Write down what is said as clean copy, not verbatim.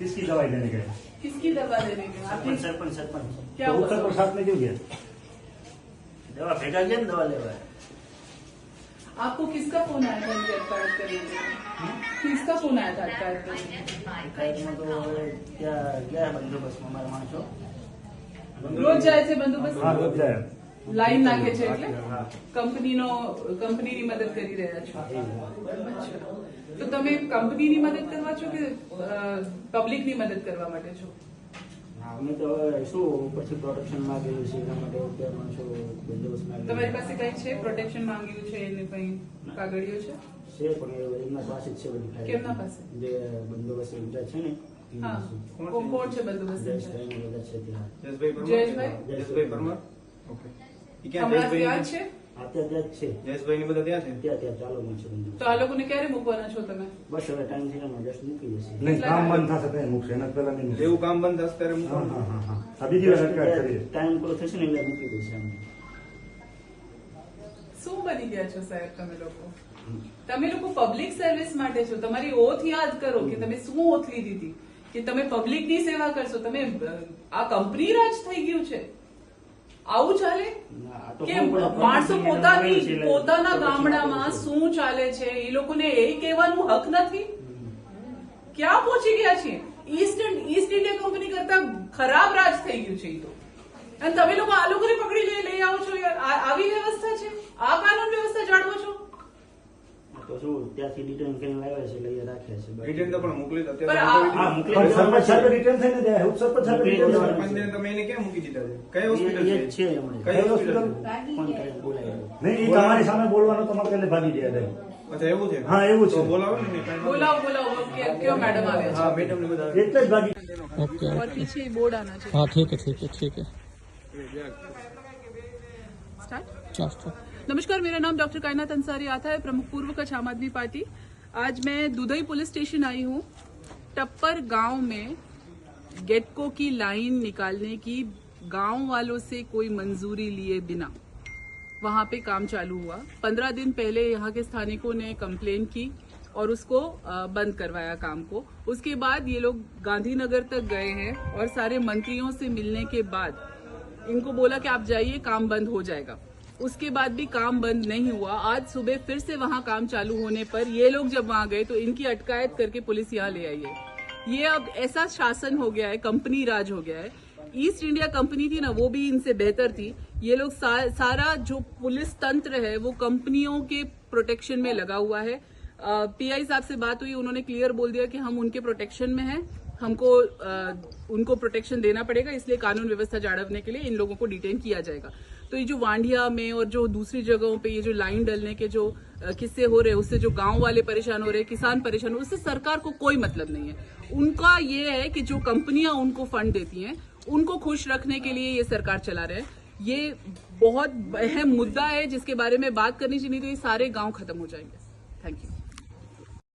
किसकी दवाई देने गए? किसकी दवा देने गए? आपने सरपंच क्या तो हुआ? उत्तर प्रसाद में क्यों गया? दवा भेगा गया ना, दवा लेवा है। आपको किसका फोन आया था इनकी अटकायत करने के लिए? किसका फोन आया था अटकायत करने के लिए? अटकायत में तो क्या गया बंदोबस्त में અમારા માણસો રોજ જાય છે બંદોબસ્ત? हाँ रोज जाए। લાઈન નાખે છે એટલે હા કંપનીની મદદ કરી રહ્યા છો? અચ્છા. તો તમે કંપનીની મદદ કરવા છો કે પબ્લિકની મદદ કરવા માટે છો? અમે તો હવે શું પછી પ્રોટેક્શન માંગેલું છે એના માટે બે માણસો બંદોબસ્ત તમારી માંગેલું પાસે કઈ છે પ્રોટેક્શન માંગ્યું છે એને કઈ કાગળિયો છે? છે પણ એ એમના પાસે જ છે બધી ફાઇલ. કેમના પાસે? જે બંદોબસ્ત ઇન્ચાર્જ છે ને હા, કોણ છે બંદોબસ્ત? જયેશભાઈ ને બધા છે ત્યાં. જયેશભાઈ જયેશભાઈ પરમાર. ઓકે. ઈ ક્યાં હમણાં ત્યાં જયેશભાઈ? છે? અત્યારે ત્યાં જ છે. જયેશભાઈ ની બધા ત્યાં છે. ત્યાં ચાલુ છે બંદોબસ્ત. તો આ લોકોને ક્યારે મૂકવાના છો તમે? બસ હવે ટાઈમ થઈને અમે જસ્ટ મૂકી જશે. नहीं काम बंद था सत्य मुख से न पहला नहीं मुझे। એવું કામ બંધ થશે ત્યારે हाँ મૂકવાનું. हाँ हाँ हाँ अभी की बात करिए। ટાઈમ પૂરો થશે ને એટલે મૂકી દેશે અમને. શું બની ગયા છો સાહેબ તમે લોકો? તમે લોકો પબ્લિક સર્વિસ માટે છો. તમારી ઓથ યાદ કરો કે તમે શું ઓથ લીધી હતી કે તમે પબ્લિકની સેવા કરશો. તમે આ કંપની રાજ થઈ ગયું છે. આવું ચાલે ના, આ તો કે કોણ પણ માણસો protection લેવા આવે છે એટલે પોતાના protection ગામડામાં આપે છે. શું ચાલે છે એ લોકોને એ કહેવાનું હક નથી. ક્યાં પહોંચી ગયા છીએ? ઈસ્ટ ઇન્ડિયા કંપની કરતા ખરાબ રાજ થઈ ગયું છે એ તો. અને તમે લોકો આ લોકોને પકડી લઈ આવો છો યાર. આવી વ્યવસ્થા છે? આ કાનૂન વ્યવસ્થા જાળવો છો? તો શું ત્યાંથી ડિટેન કરીને લાવ્યા છે એટલે અહીંયા રાખ્યા છે. બાકી- રિટર્ન તો પણ મોકલી દો. પણ અત્યારે હા, મોકલી पर દેવા सरपंच साहब છે. रिटर्न थे ना दिया है सरपंच साहब મોકલી रिटर्न દેવા थे। સરપંચને તમે એને ક્યાં મૂકી દીધા છે? કઈ એ હોસ્પિટલ જ છે? છે હમણાં. કઈ હોસ્પિટલ છે? ફોન કરીને બોલાવ્યો. नहीं ये તમારી સામે બોલવાનો તમારે પહેલે ભાગી ગયા હતા। અચ્છા એવું છે. હા, એવું છે. તો બોલાવો ને એને. બોલાવો કયો મેડમ આવ્યા હા મેડમ ને બધા એટલે જ ભાગી ओके છે? और पीछे बोर्ड आना चाहिए. हाँ ठीक है ठीक है ठीक है स्टार्ट. चलो नमस्कार, मेरा नाम डॉक्टर कायनात अंसारी आता है, प्रमुख पूर्व कच्छ आम आदमी पार्टी. आज मैं दुधई पुलिस स्टेशन आई हूँ. टप्पर गांव में गेटको की लाइन निकालने की गांव वालों से कोई मंजूरी लिए बिना वहां पे काम चालू हुआ. 15 दिन पहले यहाँ के स्थानिकों ने कंप्लेन की और उसको बंद करवाया काम को. उसके बाद ये लोग गांधीनगर तक गए हैं और सारे मंत्रियों से मिलने के बाद इनको बोला कि आप जाइए, काम बंद हो जाएगा. उसके बाद भी काम बंद नहीं हुआ. आज सुबह फिर से वहां काम चालू होने पर ये लोग जब वहां गए तो इनकी अटकायत करके पुलिस यहाँ ले आई है. ये अब ऐसा शासन हो गया है, कंपनी राज हो गया है. ईस्ट इंडिया कंपनी थी ना, वो भी इनसे बेहतर थी. ये लोग सारा जो पुलिस तंत्र है वो कंपनियों के प्रोटेक्शन में लगा हुआ है. पीआई साहब से बात हुई, उन्होंने क्लियर बोल दिया कि हम उनके प्रोटेक्शन में हैं, हमको उनको प्रोटेक्शन देना पड़ेगा, इसलिए कानून व्यवस्था जाड़वने के लिए इन लोगों को डिटेन किया जाएगा. तो ये जो वांडिया में और जो दूसरी जगहों पे ये जो लाइन डलने के जो किस्से हो रहे हैं, उससे जो गांव वाले परेशान हो रहे हैं, किसान परेशान हो रहे हैं, उससे सरकार को कोई मतलब नहीं है. उनका ये है कि जो कंपनियां उनको फंड देती हैं उनको खुश रखने के लिए ये सरकार चला रहे हैं. ये बहुत अहम मुद्दा है जिसके बारे में बात करनी चाहिए, तो ये सारे गांव खत्म हो जाएंगे. Thank you.